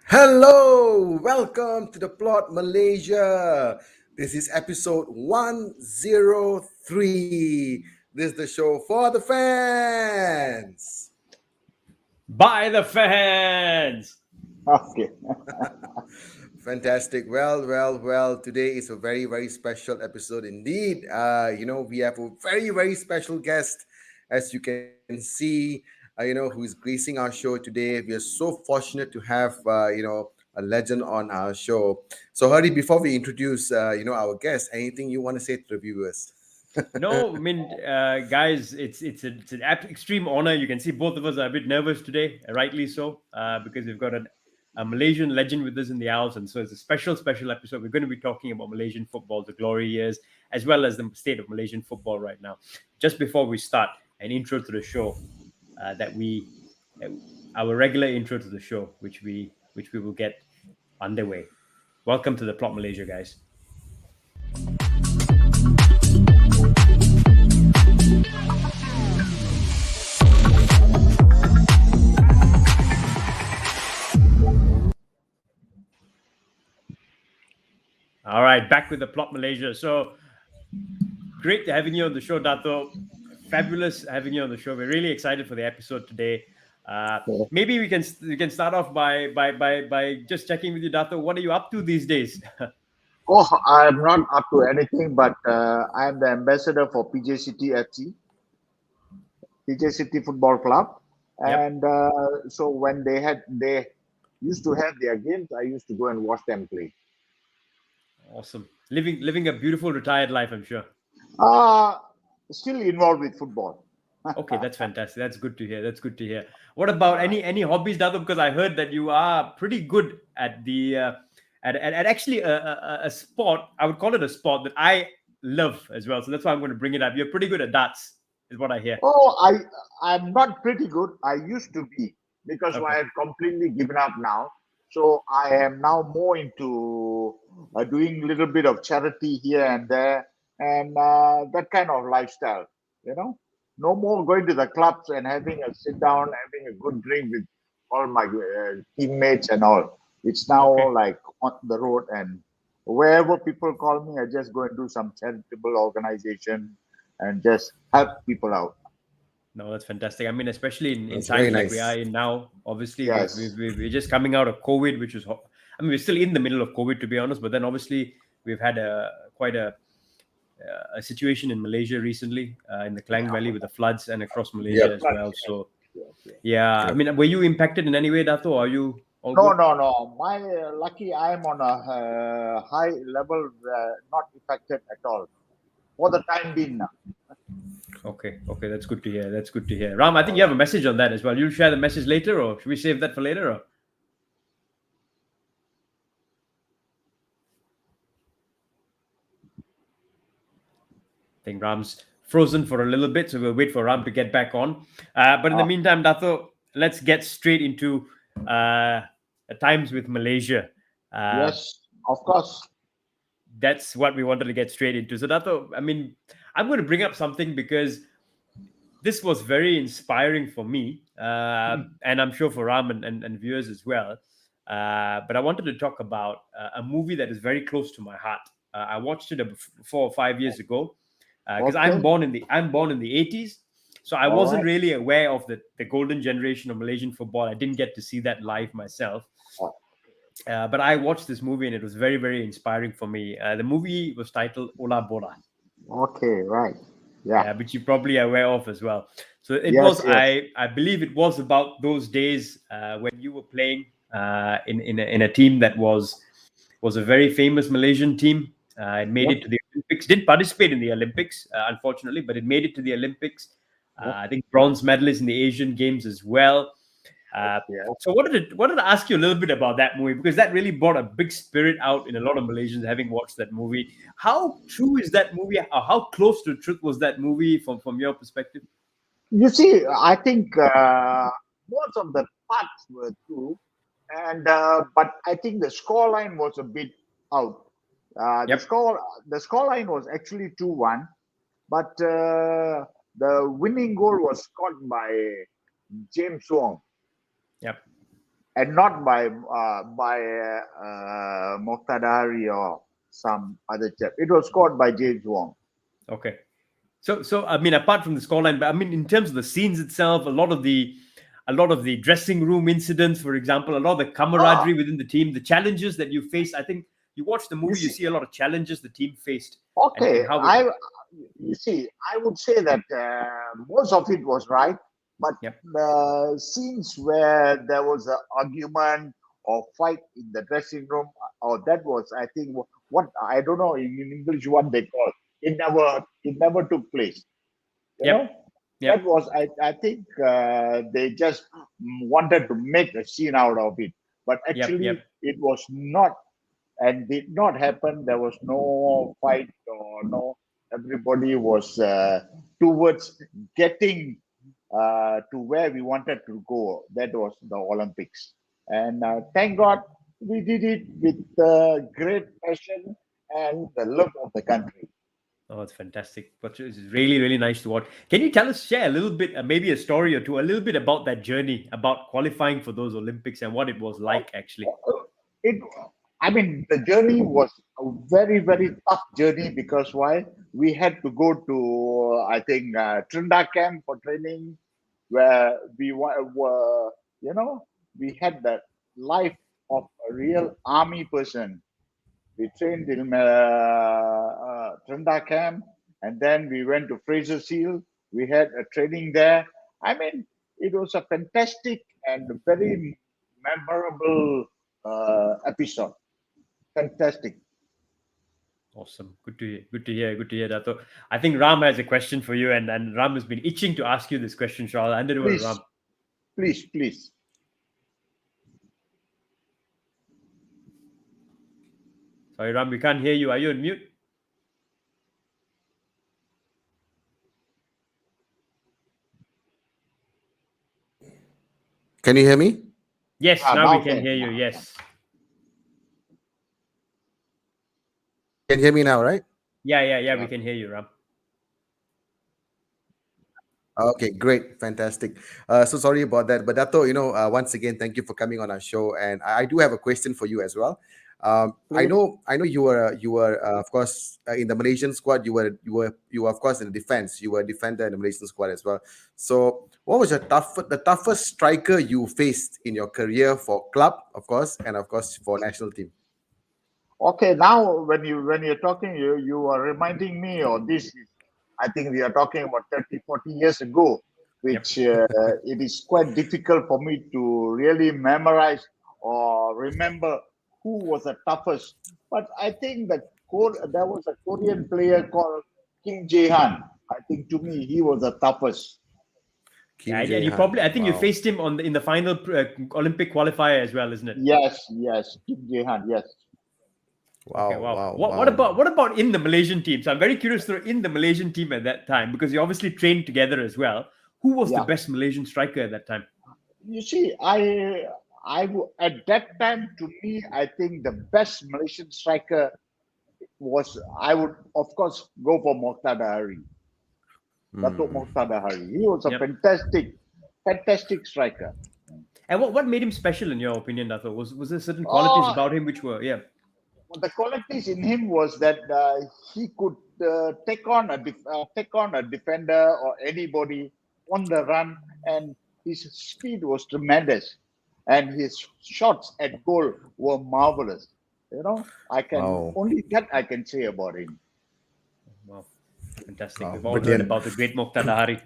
Hello, welcome to the Plot Malaysia. This is episode 103. This is the show for the fans. By the fans. Okay. Fantastic. Well. Today is a very special episode indeed. We have a very special guest, as you can see. Who is gracing our show today. We are so fortunate to have, a legend on our show. So, Hari, before we introduce, our guest, anything you want to say to the viewers? No, I mean, guys, it's an extreme honor. You can see both of us are a bit nervous today, rightly so, because we've got a Malaysian legend with us in the house, and so it's a special episode. We're going to be talking about Malaysian football, the glory years, as well as the state of Malaysian football right now. Just before we start, an intro to the show that we, our regular intro to the show, which we will get underway. Welcome to the Plot Malaysia, guys. All right, back with the Plot Malaysia. So great having you on the show, Dato. Fabulous having you on the show. We're really excited for the episode today. Maybe we can start off by just checking with you, Dato. What are you up to these days? Oh, I'm not up to anything, but I'm the ambassador for PJ City FC, PJ City Football Club, Yep, and so when they used to have their games, I used to go and watch them play. awesome. Living a beautiful retired life, I'm sure. Uh Still involved with football. Okay, that's fantastic. That's good to hear. That's good to hear. What about any hobbies, Dato? Because I heard that you are pretty good at the at actually a sport. I would call it a sport that I love as well. So that's why I'm going to bring it up. You're pretty good at darts, is what I hear. Oh, I'm not pretty good. I used to be because I Okay. have completely given up now. So I am now more into doing a little bit of charity here and there, and that kind of lifestyle. You know, no more going to the clubs and having a sit down, having a good drink with all my teammates and all. It's now Okay. like on the road, and wherever people call me, I just go and do some charitable organization and just help people out. No, that's fantastic. I mean, especially in That's very times like we are nice. in now, obviously, Yes. we're just coming out of COVID, which was, I mean, we're still in the middle of COVID, to be honest, but then obviously we've had quite a situation in Malaysia recently, in the Klang Valley with the floods and across Malaysia Yep. as well. So, Yes, yes. yeah, I Yep. mean, were you impacted in any way, Dato? Are you all No, good? no, no. My lucky, I am on a high level, not affected at all for the time being now. Okay, that's good to hear. That's good to hear. Ram, I think All you have right. a message on that as well. You'll share the message later, or should we save that for later? Or? I think Ram's frozen for a little bit, so we'll wait for Ram to get back on. But in the Uh, meantime, Dato, let's get straight into times with Malaysia. Uh, yes, of course. that's what we wanted to get straight into. So, Dato, I mean, I'm going to bring up something because this was very inspiring for me, and I'm sure for Ram and viewers as well. But I wanted to talk about a movie that is very close to my heart. I watched it 4 or 5 years ago because Okay. I'm born in the 80s, so I All wasn't right. really aware of the golden generation of Malaysian football. I didn't get to see that live myself. Uh, But I watched this movie and it was very inspiring for me. The movie was titled Ola Bola, Okay. Right. Yeah. which you probably are aware of as well. So it was, Yes. Yes. I believe it was about those days when you were playing in a team that was a very famous Malaysian team. It made Yep. it to the Olympics. Didn't participate in the Olympics, unfortunately, but it made it to the Olympics. Yep. I think bronze medalist in the Asian Games as well. Uh, Yes. so wanted to ask you a little bit about that movie because that really brought a big spirit out in a lot of Malaysians having watched that movie. How true is that movie? Or how close to truth was that movie from your perspective? You see, I think most of the parts were true, and but I think the score line was a bit out. Uh, the Yep, score the score line was actually 2-1, but the winning goal was scored by James Wong. yep, and not by Moqtadari or some other chap. It was scored by James Wong. Okay. So I mean, apart from the scoreline, but I mean, in terms of the scenes itself, a lot of the dressing room incidents, for example, a lot of the Ah, camaraderie within the team, the challenges that you face. I think you watch the you movie, you see, see a lot of challenges the team faced, and okay, how it. you see, I would say that most of it was right, but Yep. the scenes where there was an argument or fight in the dressing room, or that was, I think, what I don't know in English what they call. It never took place. You Yep. know, Yep. that was, I think they just wanted to make a scene out of it, but Yep. Yep. actually it was not and did not happen. There was no fight or no. Everybody was towards getting to where we wanted to go. That was the Olympics, and thank God we did it with great passion and the love of the country. Oh, it's fantastic. But it's really, really nice to watch. Can you share a little bit, maybe a story or two, a little bit about that journey, about qualifying for those Olympics and what it was like, actually? It, I mean, the journey was a very, very tough journey because why? We had to go to, I think, Trinda camp for training, where were, you know, we had the life of a real army person. We trained in Trinda camp, and then we went to Fraser Seal. We had a training there. I mean, it was a fantastic and very memorable episode. Fantastic. Awesome. Good to hear. Good to hear. Good to hear, Dato. I think Ram has a question for you, and Ram has been itching to ask you this question, so I'll hand it over to Ram. Please, please, please. Sorry, Ram, we can't hear you. Are you on mute? Can you hear me? Yes, now we Now can can. hear you. Now can. Yes. Can you hear me now, right? Yeah. We Yeah. can hear you, Ram. Okay, great, fantastic. So sorry about that, but Dato, once again, thank you for coming on our show, and I do have a question for you as well. I Please. know, I know you were, of course, in the Malaysian squad. You were, of course, in the defense. You were a defender in the Malaysian squad as well. So, what was the toughest striker you faced in your career for club, of course, and of course for national team? Okay. Now, when you're talking, you are reminding me, or this is, I think we are talking about 30, 40 years ago, Yep. which it is quite difficult for me to really memorize or remember who was the toughest. But I think that there was a Korean player called Kim Jae-han. I think to me he was the toughest. Yeah, Kim and Jae you probably, I Han. think you Wow, faced him in the final Olympic qualifier as well, isn't it? Yes, yes, Kim Jae-han. Yes. Okay, wow, wow. wow, What wow. about in the Malaysian team? So I'm very curious to know, in the Malaysian team at that time, because you obviously trained together as well. Who was the Yeah. best Malaysian striker at that time? You see, at that time, to me, I think the best Malaysian striker was, I would of course go for Moqtadari, Datuk Hmm. Moqtadari. He was a Yep. fantastic striker. And what made him special in your opinion, Dato? Was there certain qualities Oh, about him which were, yeah. the qualities in him was that he could take on a defender or anybody on the run, and his speed was tremendous, and his shots at goal were marvelous. I can Wow, only that I can say about him. Wow, fantastic. wow, We've all heard brilliant. about the great Moqtadari.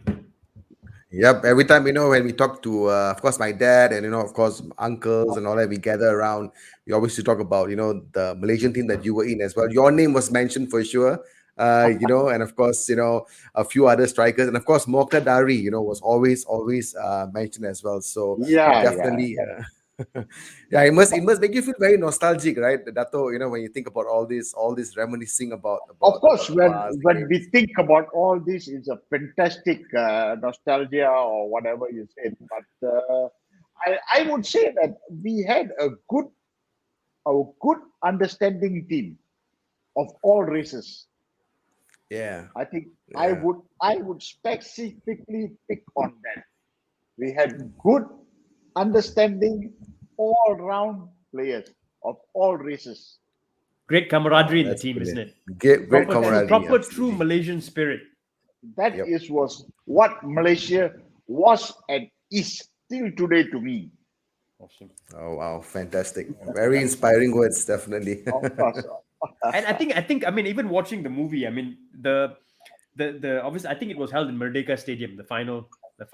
Yep. Every time, when we talk to, of course, my dad and, of course, uncles and all that, we gather around. We obviously talk about, the Malaysian team that you were in as well. Your name was mentioned for sure. And of course, a few other strikers, and of course, Mokhtar Dari, was always mentioned as well. So Yeah. definitely, yeah, it must make you feel very nostalgic, right, Dato? When you think about all this reminiscing about Of about course, about the when past, the when we games. think about all this, it's a fantastic nostalgia or whatever you said. But I would say that we had a good understanding team of all races. Yeah, I think I yeah. would I would specifically pick on that. We had good understanding all-round players of all races. Great Wow, camaraderie in the that's team, isn't brilliant. it? Great camaraderie, Proper true absolutely. Malaysian spirit. That Yep. is was what Malaysia was and is still today to me. Awesome. Oh wow, fantastic. Very inspiring words, definitely. Of course. And I mean, even watching the movie, I mean, the obviously, I think it was held in Merdeka Stadium, the final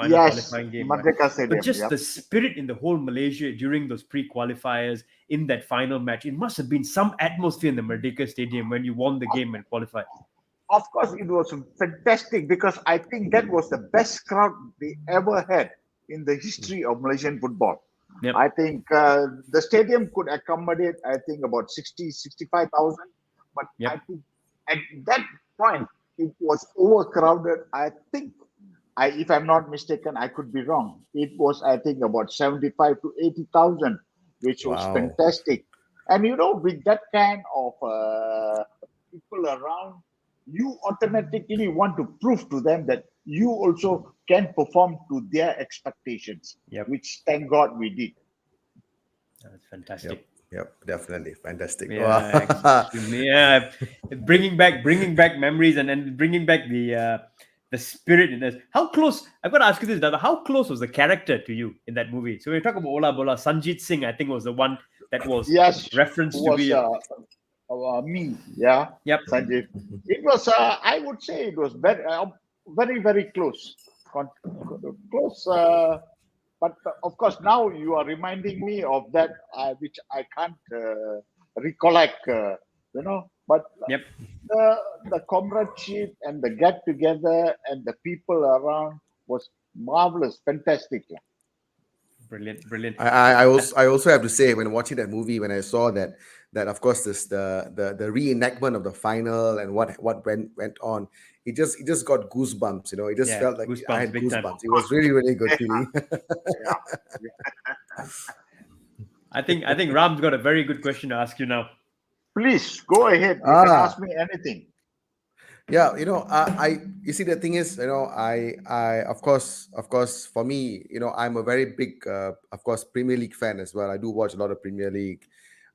Yes, qualifying game, right? Merdeka But Stadium. just Yep. the spirit in the whole Malaysia during those pre-qualifiers in that final match, it must have been some atmosphere in the Merdeka Stadium when you won the game and qualified. Of course, it was fantastic because I think that was the best crowd they ever had in the history of Malaysian football. Yep. I think the stadium could accommodate, I think, about 60, 65,000. But I Yep. think at that point, it was overcrowded. I think, if I'm not mistaken, I could be wrong. It was, I think, about 75 to 80,000, which was Wow. fantastic. And with that kind of people around, you automatically want to prove to them that you also can perform to their expectations, Yep. which thank God we did. That's Yep. fantastic. Yep. Definitely fantastic. Yeah, Wow. extremely. Yeah, bringing back memories and bringing back the spirit in us. How close? I've got to ask you this, Dada. How close was the character to you in that movie? So when we talk about Ola Bola, Sanjit Singh, I think was the one that was Yes, referenced to was be. me, yeah, Yep. Sanjeev. It was, I would say, it was very, very close, close. But of course, now you are reminding me of that, which I can't recollect. But Yep. the comradeship and the get together and the people around was marvelous, fantastic. Yeah. Brilliant. Brilliant. I also have to say, when watching that movie, when I saw that of course this the reenactment of the final and what went on, it just got goosebumps. It just Yeah. felt like I Goosebumps, had big time. goosebumps. It was really really good feeling. Yeah. I think Ram's got a very good question to ask you now. Please go ahead. You can Ah, ask me anything. yeah, you see, the thing is, I of course, for me, I'm a very big, of course, Premier League fan as well. I do watch a lot of Premier League,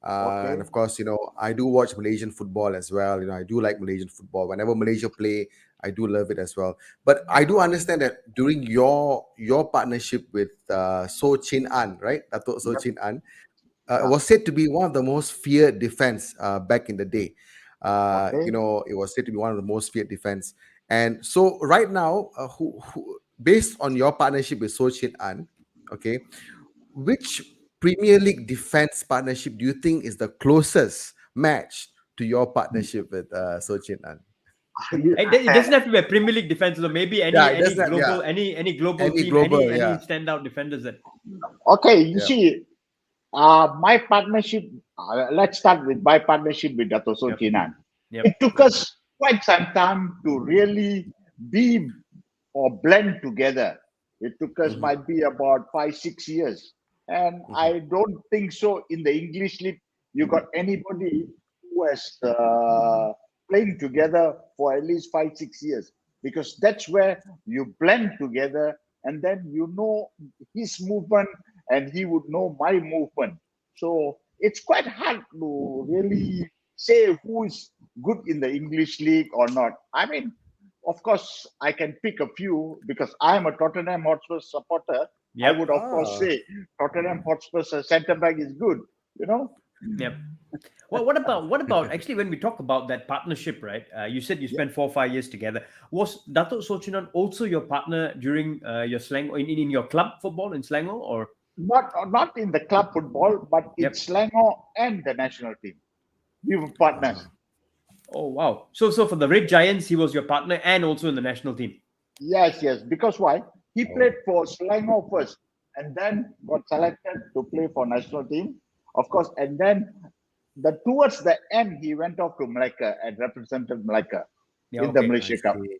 and Okay. of course, I do watch Malaysian football as well. I do like Malaysian football. Whenever Malaysia play, I do love it as well. But I do understand that during your partnership with So Chin An, right, Datuk So Yep. Chin An, Yeah. was said to be one of the most feared defense back in the day. Okay. It was said to be one of the most feared defense. And so right now, based on your partnership with Sochin An, okay, which Premier League defense partnership do you think is the closest match to your partnership with Sochin An? It doesn't have to be a Premier League defense, so maybe Yeah, any it any doesn't have, yeah, global any global any team, global, any yeah, standout defenders that. Okay. You yeah. see, my partnership. Let's start with my partnership with Dato' Yep. Sochinan. Yep. It took us quite some time to really be or blend together. It took us Hmm. might be about 5, 6 years, and Hmm. I don't think so. In the English league, you got anybody who has playing together for at least 5, 6 years, because that's where you blend together, and then his movement, and he would know my movement. So it's quite hard to really say who is good in the English league or not. I mean, of course, I can pick a few because I am a Tottenham Hotspur supporter. I Yep. would, of course, Ah. say Tottenham Hotspur's centre back is good. You know? Yep. Well, what about actually when we talk about that partnership, right? You said you Yeah. spent 4 or 5 years together. Was Datuk Sochinan also your partner during your Selangor in your club football in Selangor, or? Not in the club football, but in Yep. Selangor and the national team. We were partners. Ah. Oh wow. So for the Red Giants, he was your partner and also in the national team. Yes, yes. Because why? He Oh. played for Selangor first, and then got selected to play for national team, of course. And then towards the end, he went off to Malacca and represented Malacca Yeah. in the Okay. I Malaysia Cup. see.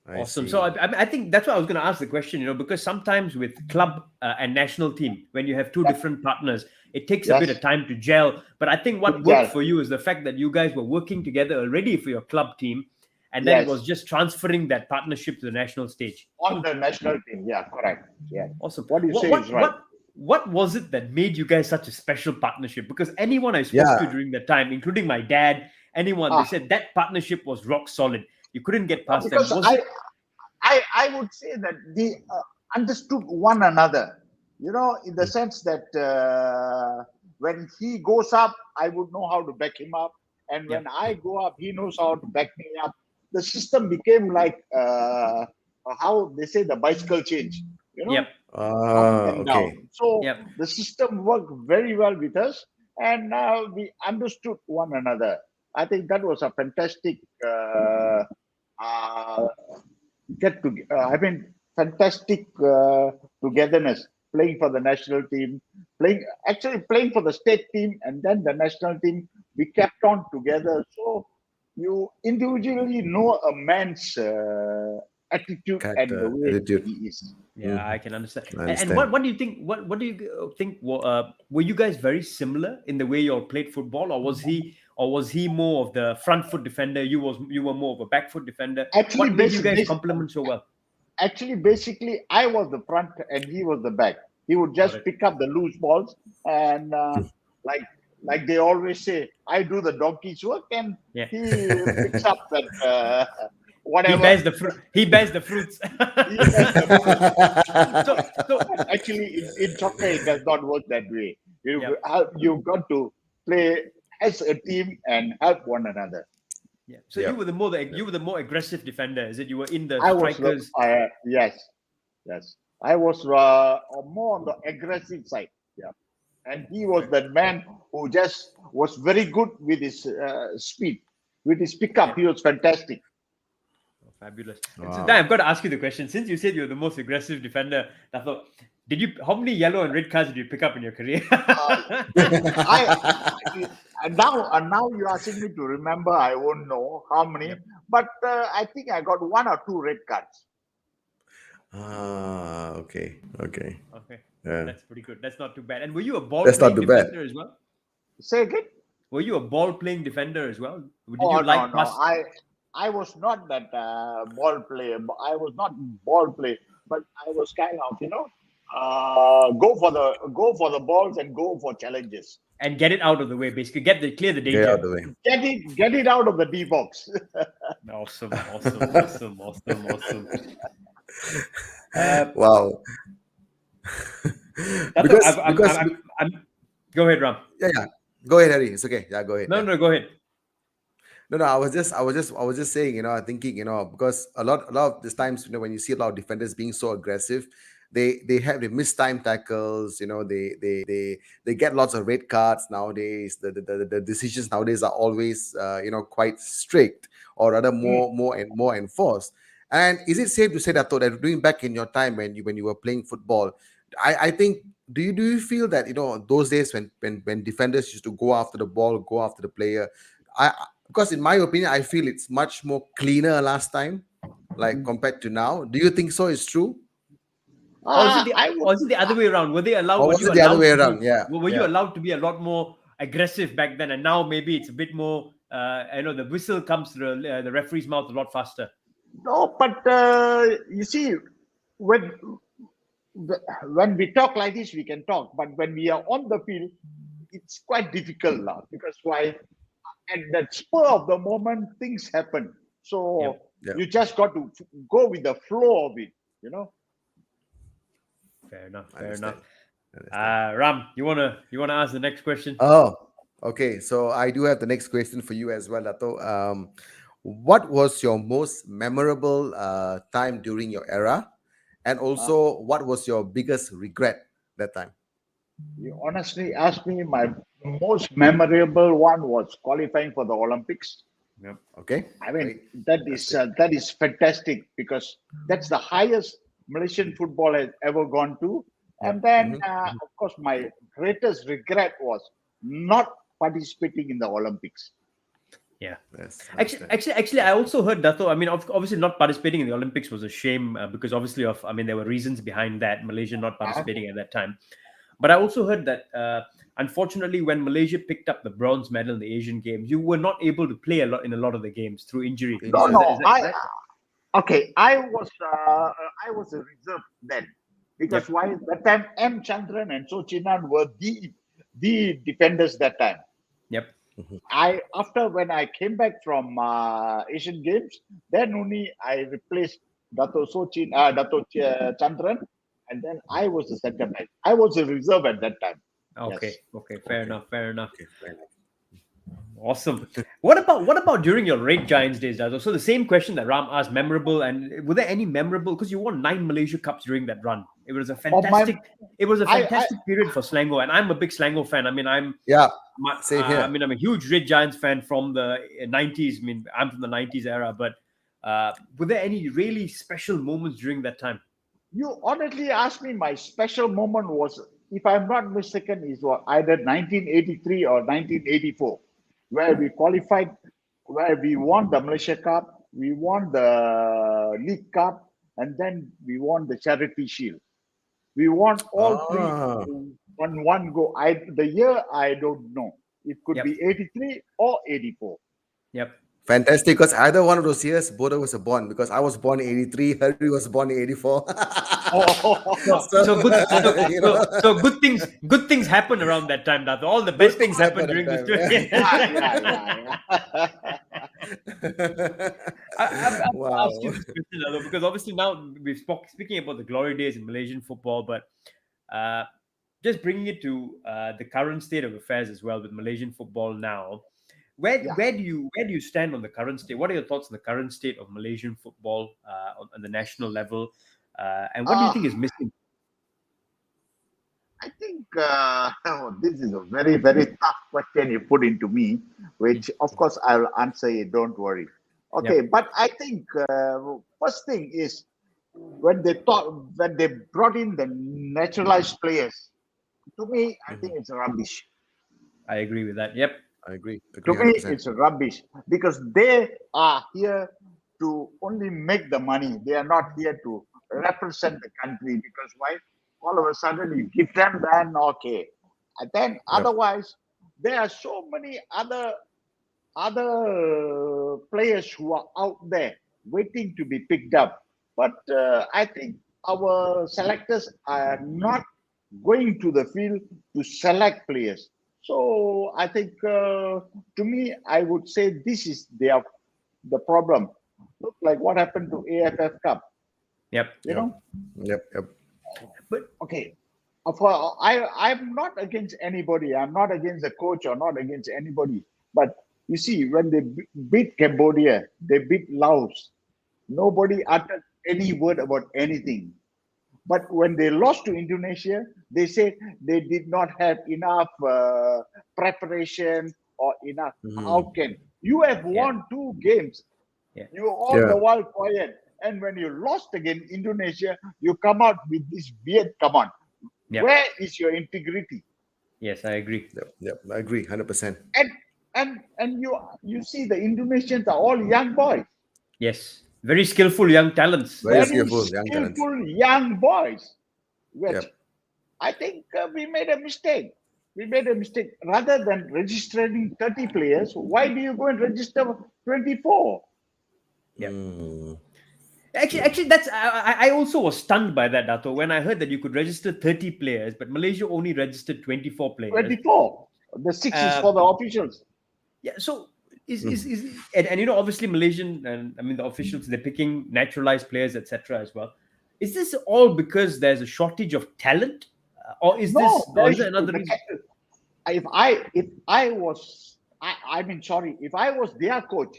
I Awesome. So see. I think that's why I was going to ask the question, because sometimes with club and national team, when you have two Yep. different partners, it takes a bit Yes. of time to gel. But I think what worked Yeah. for you is the fact that you guys were working together already for your club team, and then it was Yes. just transferring that partnership to the national stage. On the national team. Yeah. Correct. Yeah. Awesome. What you What say what is right. what what was it that made you guys such a special partnership? Because anyone I spoke to Yeah. during that time, including my dad, anyone, they Ah, said that partnership was rock solid. You couldn't get past them. because Was it? I would say that they understood one another, in the Mm. sense that when he goes up, I would know how to back him up, and Yep. when I go up, he knows how to back me up. The system became like how they say the bicycle change, you Yep. know, up and down. Okay. So Yep. the system worked very well with us, and we understood one another. I think that was a fantastic uh, I mean, fantastic togetherness. Playing for the national team, playing for the state team, and then the national team. We kept on together. So you individually know a man's attitude and the Character, way attitude. he is. Yeah, I Mhm. can understand. I And understand. what do you think? What do you think? Were you guys very similar in the way you all played football, or was he more of the front foot defender? You were more of a back foot defender. Actually, What made you basic, guys basic, complement so well? actually, basically, I was the front and he was the back. He would Got just it. pick up the loose balls and like like they always say, I do the donkey's work and Yeah, he picks up that he whatever bears the fruit. He bears the fruits. he has the fruit. So so But actually, in soccer, it does not work that way. yeah. You've got to play as a team and help one another. Yeah. So Yep. you were the more aggressive defender. Is it? You were in the I was strikers. yes, yes. I was more on the aggressive side. Yeah. And he was that man who just was very good with his speed, with his pickup. Yeah. He was fantastic. Oh, fabulous. And so now Wow. I've got to ask you the question. Since you said you're the most aggressive defender, I thought, how many yellow and red cards did you pick up in your career? Uh, I and now you're asking me to remember. I won't know how many, Yep. but I think I got one or two red cards. Okay. Okay. Okay. Yeah. That's pretty good. That's not too bad. And were you a ball That's not playing too bad. defender as well? Say again? Were you a ball playing defender as well? Did you Oh no, like no. pass? I was not that ball player. I was not ball play, but I was kind of go for the balls and go for challenges. And get it out of the way, basically clear the Get out danger. of the way. Get it out of the D box. Awesome, awesome, awesome, awesome, awesome. Uh, Wow. that's what because because go ahead, Ram. yeah, yeah. Go ahead, Harry. It's okay. Yeah, go ahead. No, Yeah. no, go ahead. No, no. I was just saying. Thinking. Because a lot of these times, when you see a lot of defenders being so aggressive, they miss time tackles. They get lots of red cards nowadays. The decisions nowadays are always quite strict, or rather Mm. more enforced. And is it safe to say that doing back in your time when you were playing football, I think, do you feel that those days when defenders used to go after the ball, go after the player, I because in my opinion I feel it's much more cleaner last time, like compared to now. Do you think so? It's true, I would. Or is it the other way around? or Were was you it the other allowed way to be around? Yeah, were you yeah. allowed to be a lot more aggressive back then, and now maybe it's a bit more the whistle comes to the referee's mouth a lot faster. No, but you see, when when we talk like this, we can talk. But when we are on the field, it's quite difficult now because why? At the spur of the moment, things happen. Yep. So Yeah, you just got to go with the flow of it. You know. Fair enough. I Fair enough. understand. I understand. Ram, you wanna ask the next question? Oh, okay. So I do have the next question for you as well, Dato. What was your most memorable time during your era, and Uh, also what was your biggest regret that time? you honestly asked me, my most memorable one was qualifying for the Olympics. Yep. Okay, I mean, great, that is fantastic. fantastic because that's the highest Malaysian football has ever gone to. And Yep. then, Hmm. of course, my greatest regret was not participating in the Olympics. Yeah. Yes, I Actually, understand. actually, actually, I also heard Dato. I mean, obviously, not participating in the Olympics was a shame because obviously, I mean, there were reasons behind that. Malaysia not Uh, participating at that time, but I also heard that unfortunately, when Malaysia picked up the bronze medal in the Asian Games, you were not able to play a lot in a lot of the games through injury. no, Injury. Is no, that correct? okay. I was a reserve then. Because Yep. why? That time M. Chandran and Sochinan were the defenders that time. Yep. I after when I came back from Asian Games, then only I replaced Dato Chandran, and then I was the center back. I was a reserve at that time. Okay. Yes. Okay. Fair Okay. enough. Fair enough. Okay. Fair enough. Awesome. What about during your Red Giants days, Dato? So the same question that Ram asked, memorable, and were there any memorable? Because you won 9 Malaysia Cups during that run. It was a Of my, fantastic. It was a I fantastic period for Selangor, and I'm a big Selangor fan. I mean, Yeah. Same I here. mean, I'm a huge Red Giants fan from the 90s. I mean, I'm from the 90s era, but were there any really special moments during that time? you honestly asked me. My special moment was, if I'm not mistaken, is what either 1983 or 1984, where we qualified, where we won the Malaysia Cup, we won the League Cup, and then we won the Charity Shield. We won all three Ah. on one go. The year I don't know. It could Yep. be 83 or 84. Yep. Fantastic. Because either one of those years, Bola was born. Because I was born in 83, Harry was born in 84. Oh, So, So good. you know, So good things happen around that time. That all the good best things things happen happen at during this time. period. yeah. I'm going to ask you Wow. this question, Lalo, because obviously now speaking about the glory days in Malaysian football, but uh, just bringing it to the current state of affairs as well with Malaysian football now. Yeah. Where do you stand on the current state? What are your thoughts on the current state of Malaysian football on the national level, and what do you Uh, think is missing? I think this is a very, very tough question you put into me, which of course I will answer it. Don't worry. Okay, Yep. but I think first thing is when they brought in the naturalized players. To me, I think Mhm. it's rubbish. I agree with that. Yep. I agree. To Agree me, 100%. it's rubbish because they are here to only make the money. They are not here to represent the country. Because why? All of a sudden, you give them, then okay. And then Yep. otherwise, there are so many other players who are out there waiting to be picked up. But I think our selectors are not going to the field to select players. So I think, to me, I would say this is the problem. Look like what happened to AFF Cup. Yep. You Yep. know, Yep. Yep. But okay. I'm not against anybody. I'm not against the coach or not against anybody. But you see, when they beat Cambodia, they beat Laos. Nobody uttered any word about anything. But when they lost to Indonesia, they said they did not have enough preparation or enough. Hmm. How can you have yeah, won two games? yeah, You all Yeah. the while quiet, and when you lost again Indonesia, you come out with this weird. Come on, yep, where is your integrity? yes, I agree. Yep. Yep. I agree. 100%. And and you see the Indonesians are all young boys, Yes, very skillful young talents. Very Yep. very skillful young talents. skillful young boys. Which Yep. I think we made a mistake. We made a mistake. Rather than registering 30 players, why do you go and register 24? Yep. Mm. Yep. Actually, that's I also was stunned by that, Dato, when I heard that you could register 30 players, but Malaysia only registered 24 players. 24. The six is Uh, for the officials. yeah. So Mhm. and obviously Malaysian, and I mean the officials, they're picking naturalized players, etc. as well. Is this all because there's a shortage of talent, No, or there is there is another reason? if I was I mean sorry, if I was their coach,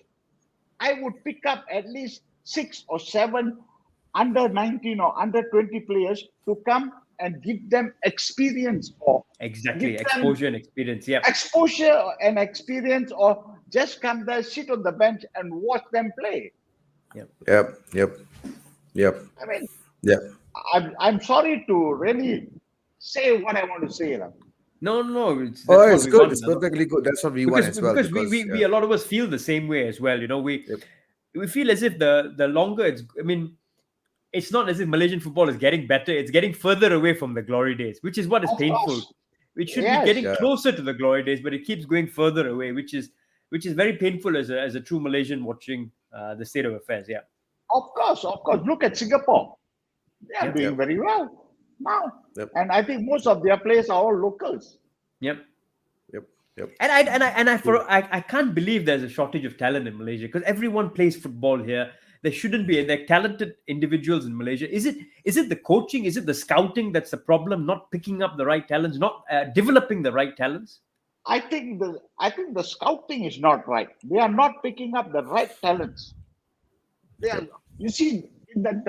I would pick up at least 6 or 7 under 19 or under 20 players to come and give them experience or give Exactly, them exposure and experience. Yep. exposure and experience, or just come there, sit on the bench and watch them play. Yep. Yep. Yep. Yep. I mean, Yep. I'm sorry to really say what I want to say. Lah. No, no, no. Oh, That's what it's we good. want, It's Dato. perfectly good. That's what we want because as well. because we, Because we yeah. we a lot of us feel the same way as well. Yep. We feel as if the longer it's, I mean, it's not as if Malaysian football is getting better, it's getting further away from the glory days, which is what is Of painful. course, It should be yes, getting Yeah. closer to the glory days, but it keeps going further away, which is very painful as a true Malaysian watching the state of affairs. Yeah. of course, of course. Look at Singapore; they are Yep. doing Yep. very well. now. Yep. And I think most of their players are all locals. Yep. Yep. Yep. I can't believe there's a shortage of talent in Malaysia because everyone plays football here. There shouldn't be. They're talented individuals in Malaysia. Is it the coaching? Is it the scouting that's the problem? Not picking up the right talents, not developing the right talents. I think the scouting is not right. They are not picking up the right talents. They are, Yep. you see, in that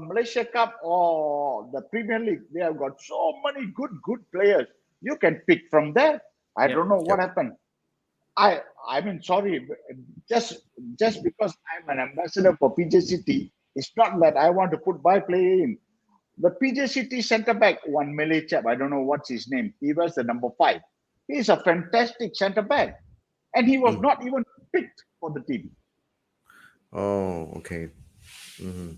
Malaysia Cup or the Premier League, they have got so many good players. You can pick from there. I Yep. don't know what Yep. happened. I mean, sorry, just because I'm an ambassador for PJ City, it's not that I want to put my player in. The PJ City centre back, one Malay chap, I don't know what's his name. He was the number 5. He's a fantastic centre back, and he was Mm. not even picked for the team. Oh, okay. Hmm.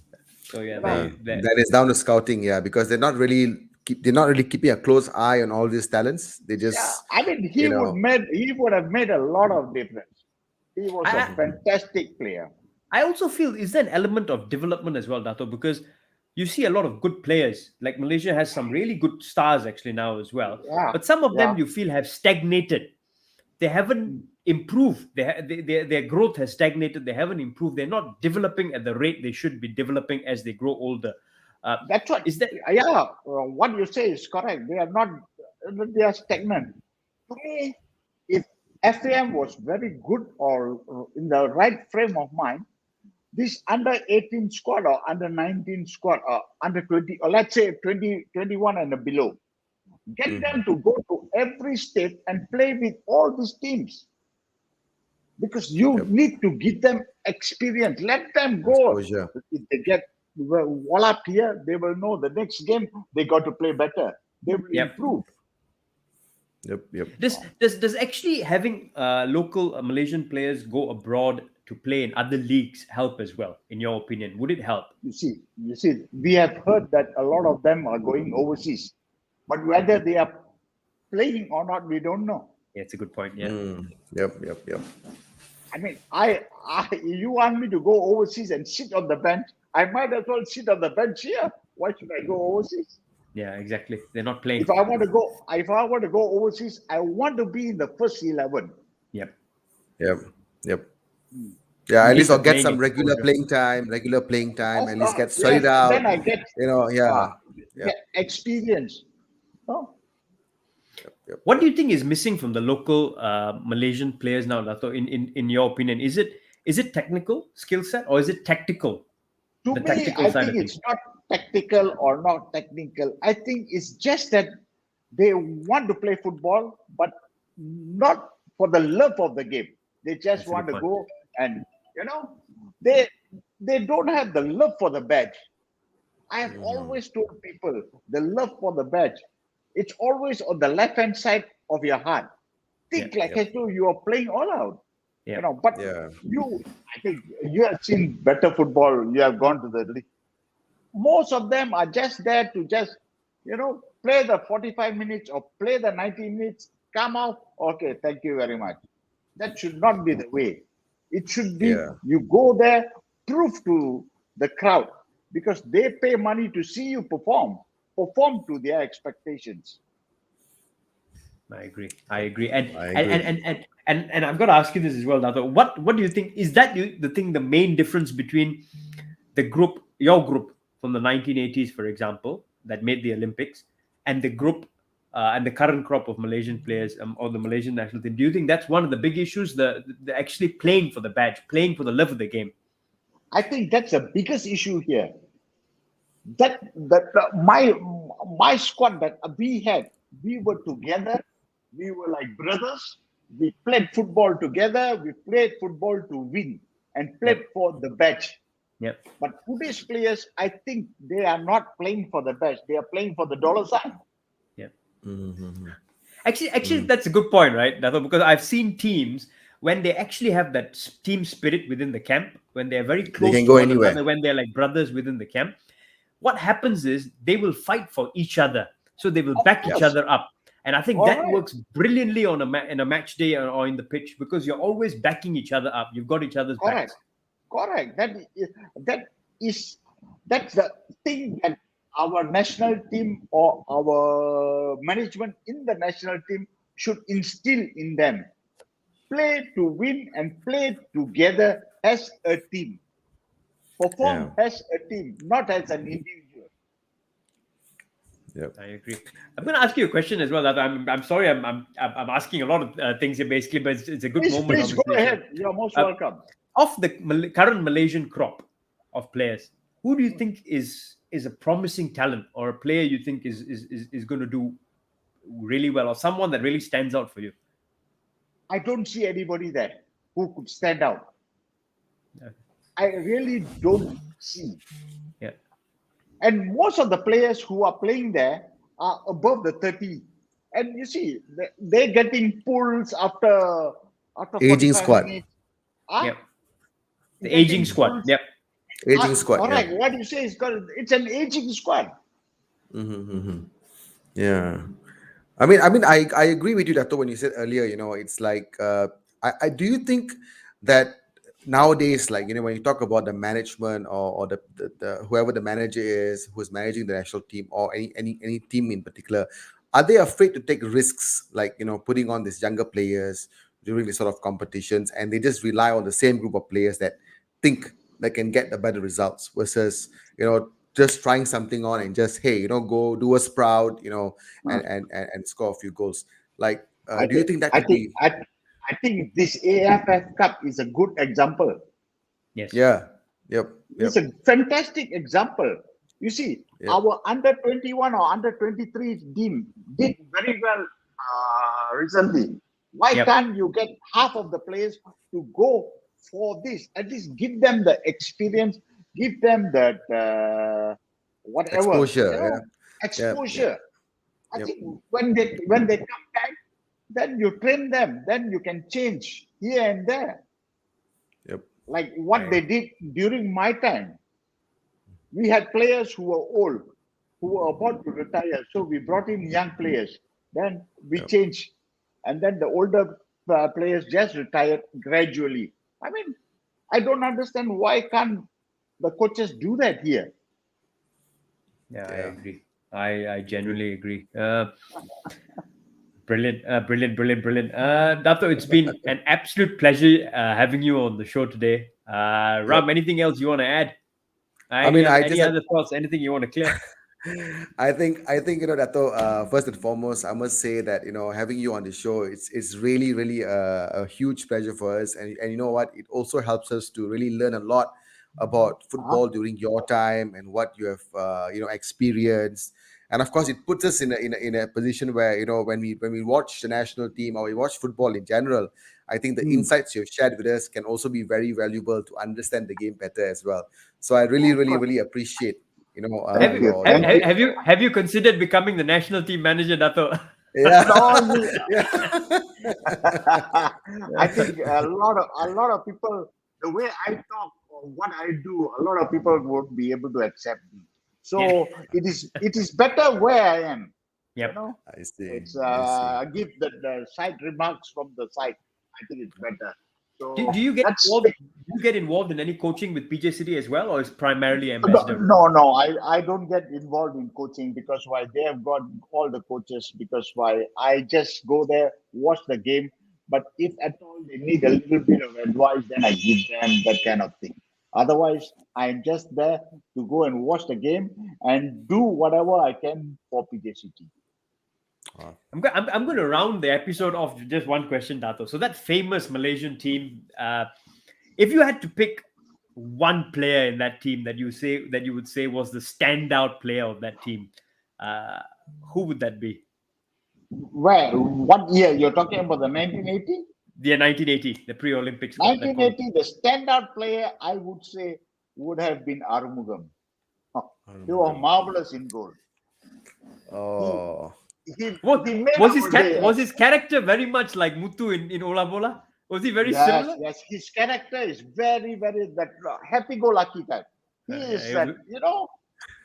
So yeah, You know, That is down to scouting, yeah, because they're not really keeping a close eye on all these talents. They yeah, just, I mean, you know, he would have made a lot of difference. He was a I, fantastic player. I also feel is there an element of development as well, Dato, because you see a lot of good players. Like Malaysia has some really good stars actually now as well, Yeah, but some of yeah. them you feel have stagnated. They haven't improved. Their growth has stagnated. They haven't improved. They're not developing at the rate they should be developing as they grow older. Uh, That's what. is that Yeah, what you say is correct. They are not. They are stagnant. To me, if FAM was very good or in the right frame of mind, this under 18 squad or under 19 squad or under 20 or let's say 20, 21 and below, get mhm, them to go to every state and play with all these teams because you yep, need to give them experience. Let them go. exposure. If they get walloped here, they will know the next game they got to play better. They will Yep. improve. Yep. Yep. Does actually having local Malaysian players go abroad to play in other leagues help as well? In your opinion, would it help? You see, we have heard that a lot of them are going overseas, but whether they are playing or not, we don't know. Yeah, it's a good point. Yeah. Mm, yep. Yep. Yep. I mean, you want me to go overseas and sit on the bench? I might as well sit on the bench here. Why should I go overseas? Yeah, exactly. They're not playing. If I want to go overseas, I want to be in the first 11. Yep. Yep. Yep. Yeah, You at least need the I'll get playing some exposure. regular playing time, Of at least course, get yes. studied out. Then I get uh, Yeah. Yep. get experience. Oh, Yep. Yep. What Yep. do you think is missing from the local Malaysian players now, Dato? In your opinion, is it technical skill set or is it tactical? to The me, tactical I side think of things. it's not tactical or not technical. I think it's just that they want to play football, but not for the love of the game. They just That's a want good to point. go and you know they they don't have the love for the badge. I have Mhm. always told people the love for the badge. It's always on the left hand side of your heart. Yeah. Think like Yep. as though you are playing all out. Yeah. But Yeah. I think you have seen better football. You have gone to the league. Most of them are just there to just, play the 45 minutes or play the 90 minutes, come out. Okay, thank you very much. That should not be the way. It should be Yeah. you go there, prove to the crowd because they pay money to see you perform to their expectations. I agree. I agree. And I and agree. and and and, and I've got to ask you this as well, Dato. What do you think is that the thing, the main difference between your group from the 1980s, for example, that made the Olympics, and the group and the current crop of Malaysian players or the Malaysian national team? Do you think that's one of the big issues? The actually playing for the badge, playing for the love of the game. I think that's the biggest issue here. My squad that we had, we were together, we were like brothers. We played football together. We played football to win and played Yep. for the badge. Yep. But today's players, I think they are not playing for the badge. They are playing for the dollar sign. Yep. Mhm. Actually, Mm. that's a good point, right, Dato? Because I've seen teams when they actually have that team spirit within the camp, when they're very They close can to go one anywhere. another, when they're like brothers within the camp. What happens is they will fight for each other, so they will Of back each Yep. course. other up, and I think All that right. works brilliantly on in a match day or in the pitch because you're always backing each other up. You've got each other's Correct. backs. Correct. That is that's the thing that our national team or our management in the national team should instill in them play to win and play together as a team. Yeah. Perform as a team, not as an individual. Yep. I agree. I'm going to ask you a question as well. That I'm sorry, I'm asking a lot of things here basically, but it's a good Please, moment, please go obviously. So, ahead. You're most uh, welcome. of the current Malaysian crop of players, who do you think is a promising talent or a player you think is going to do really well, or someone that really stands out for you? I don't see anybody there who could stand out. Yeah. I really don't see. Yeah. And most of the players who are playing there are above the 30. And you see, they're getting pulls after Aging 45 squad. minutes. Ah, Yep. The aging getting squad. pulls. Yep. Aging squad. Yeah. Correct. What you say is correct. It's an aging squad. Mm-hmm. Yeah. I agree with you, Dato, when you said earlier, it's like, I do you think that nowadays, like, when you talk about the management or the whoever the manager is who's managing the national team or any team in particular, are they afraid to take risks, like, putting on these younger players during this sort of competitions, and they just rely on the same group of players that think they can get the better results versus, just trying something on and just, hey, go do us proud, Uh, and score a few goals. Like, I do you think think that I could think be? I think this AFF Cup is a good example. Yes. Yeah. Yep. It's Yep. a fantastic example. You see, Yep. our under 21 or under 23 team did very well recently. Why Yep. can't you get half of the players to go for this? At least give them the experience, give them that whatever, Exposure. Yeah. Yep. Yep. exposure. I Yep. think when they come back, then you train them, then you can change here and there, Yep. like what I they did during my time. We had players who were old, who were about to retire. So we brought in young players. Then we Yep. changed. And then the older players just retired gradually. I mean, I don't understand why can't the coaches do that here? Yeah, I Yeah. agree. I genuinely agree. Brilliant, brilliant. Dato, it's been an absolute pleasure having you on the show today. Yep. Ram, anything else you want to add? I mean, I Any just had other thoughts? Anything you want to clear? I think Dato, first and foremost, I must say that, having you on the show, it's really really a huge pleasure for us, and you know what, it also helps us to really learn a lot about Huh? football during your time and what you have experienced. And of course, it puts us in a position where, when we watch the national team or we watch football in general, I think the Hmm. insights you've shared with us can also be very valuable to understand the game better as well. So I really Of really course. really appreciate Have you Thank you. your have, Thank have you. have you have you considered becoming the national team manager, Dato? yeah. No, you, Yeah. I think a lot of people, the way I talk or what I do, a lot of people won't be able to accept me. Yeah. So it is better where I am. You Yep. know, I see. it's I see. give the side remarks from the side. I think it's better. Do, So do you get that's involved? Do you get involved in any coaching with PJ City as well, or is primarily no, ambassador role? no, no. I don't get involved in coaching because why they have got all the coaches because why I just go there, watch the game. But if at all they need a little bit of advice, then I give them that kind of thing. Otherwise, I'm just there to go and watch the game and do whatever I can for PJCT. Wow. I'm going to round the episode off with just one question, Dato. So that famous Malaysian team, if you had to pick one player in that team that you would say was the standout player of that team, uh, who would that be? Where? What year? You're talking about the 1980? The 1980, the pre-Olympic squad that qualified. 1980, the standout player I would say would have been Arumugam. He was Arumugam. marvelous in goal. He Oh. he What he made was our day. was his character very much like Muthu in Ola Bola? Was he very Yes, similar? yes. His character is very, very that happy-go-lucky type. He is Yeah, that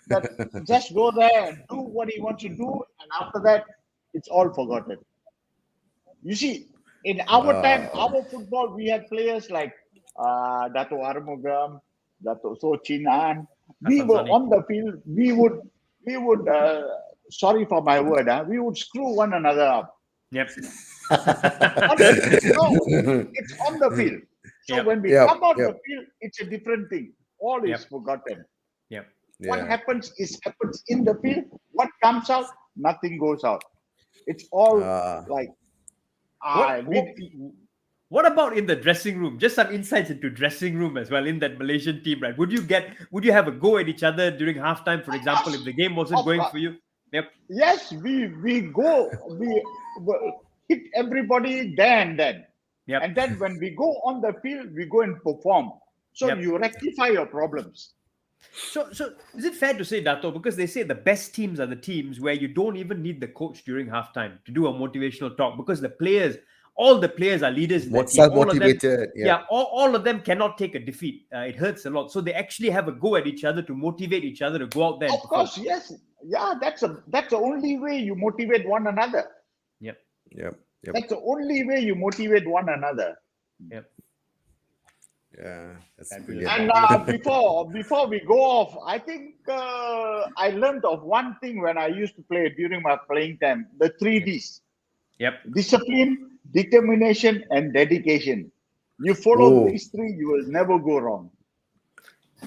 that just go there and do what he wants to do, and after that, it's all forgotten. You see, in our time, Uh, our football, we had players like Dato Arumugam, Dato Sochinan. We Hassan were Sani. on the field. We would. we would, sorry for my word, we would screw one another up. Yep. No, it's on the field. So Yep. when we Yep, come out yep, the field, it's a different thing. All Yep. is forgotten. Yep. What yeah. happens in the field. What comes out, nothing goes out. It's all Uh, like What, what we, what about in the dressing room? Just some insights into dressing room as well in that Malaysian team, right? Would you have a go at each other during halftime, for example, if the game wasn't of going course, for you? Yep. yes, we hit everybody there and then. Yep. And then when we go on the field, we go and perform. So Yep. you rectify your problems. So is it fair to say, Dato, because they say the best teams are the teams where you don't even need the coach during halftime to do a motivational talk because all the players are leaders in that team. All of them, self-motivated. Yeah. all of them cannot take a defeat. It hurts a lot. So they actually have a go at each other to motivate each other to go out there and Of perform. course, yes. Yeah, that's the only way you motivate one another. Yep. Yep. Yep. That's the only way you motivate one another. Yep. Yeah. That's Fabulous. brilliant. And before we go off, I think I learned of one thing when I used to play during my playing time: the 3Ds: Yep. discipline, determination, and dedication. You follow Oh, these three, you will never go wrong.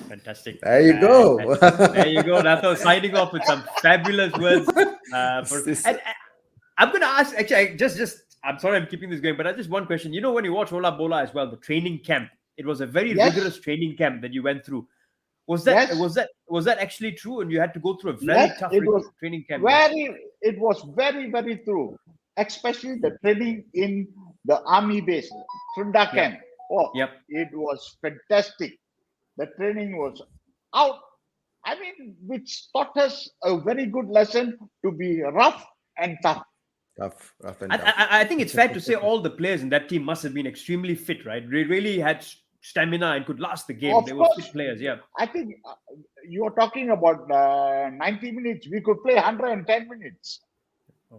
Fantastic. there you go. There you go, Dato. Signing off with some fabulous words. And I'm going to ask, actually, I'm sorry I'm keeping this going, but I just one question. You know, when you watch Bola as well, the training camp, it was a very Yes. rigorous training camp that you went through. Was that actually true? And you had to go through a very Yes, tough it was training camp. it was very, very true. Especially the training in the army base, Trunda camp. Oh, Yep. it was fantastic. The training was out. I mean, which taught us a very good lesson to be rough and tough. Rough and tough. I think it's fair to say all the players in that team must have been extremely fit, right? They really had stamina and could last the game. Of They were course. fit players, yeah. I think you are talking about 90 minutes. We could play 110 minutes.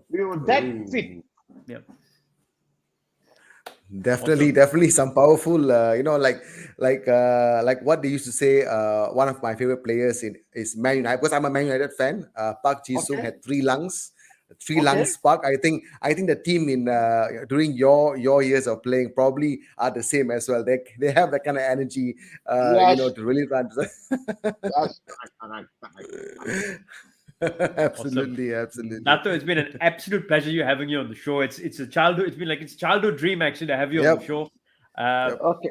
We were that fit. Yeah. Definitely some powerful, like what they used to say. One of my favorite players is Man United, because I'm a Man United fan. Park Ji-sung Okay. had three lungs. Three Okay. lungs Park. I think the team in during your years of playing probably are the same as well. They have that kind of energy, Yes. to really run. Yes. Correct. Absolutely. Dato, it's been an absolute pleasure having you on the show. It's a childhood. It's been like it's a childhood dream actually to have you on the show. Okay.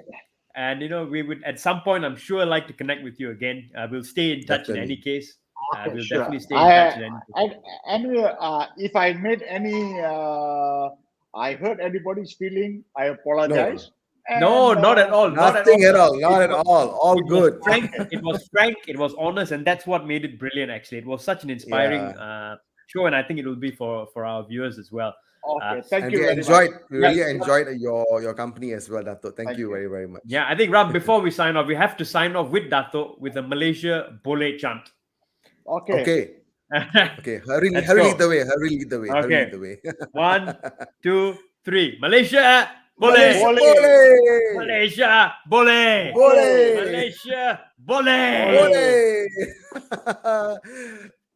And we would at some point, I'm sure, like to connect with you again. We'll stay in touch in any case. Okay, We'll sure. definitely stay in touch in any case. Anyway, if I made any, I hurt anybody's feeling, I apologize. No, not at all. Nothing at all. Not at all. All good. It was frank. It was honest, and that's what made it brilliant. Actually, it was such an inspiring show, and I think it will be for our viewers as well. Okay, thank And you we very enjoyed. much. We really enjoyed your company as well, Dato. Thank you very, very much. Yeah, I think Ram, before we sign off, we have to sign off with Dato with a Malaysia Bola chant. Okay. Okay. Hurry Let's lead go. the way. Hurry lead the way. Okay. Hurry lead the way. 1, 2, 3. Malaysia Bola. Malaysia Bola. Malaysia Bola.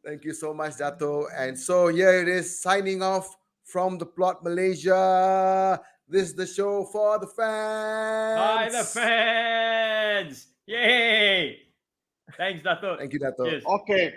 Thank you so much, Dato. And so here it is, signing off from the plot, Malaysia. This is the show for the fans. Hi, the fans. Yay. Thanks, Dato. Thank you, Dato. Cheers. Okay.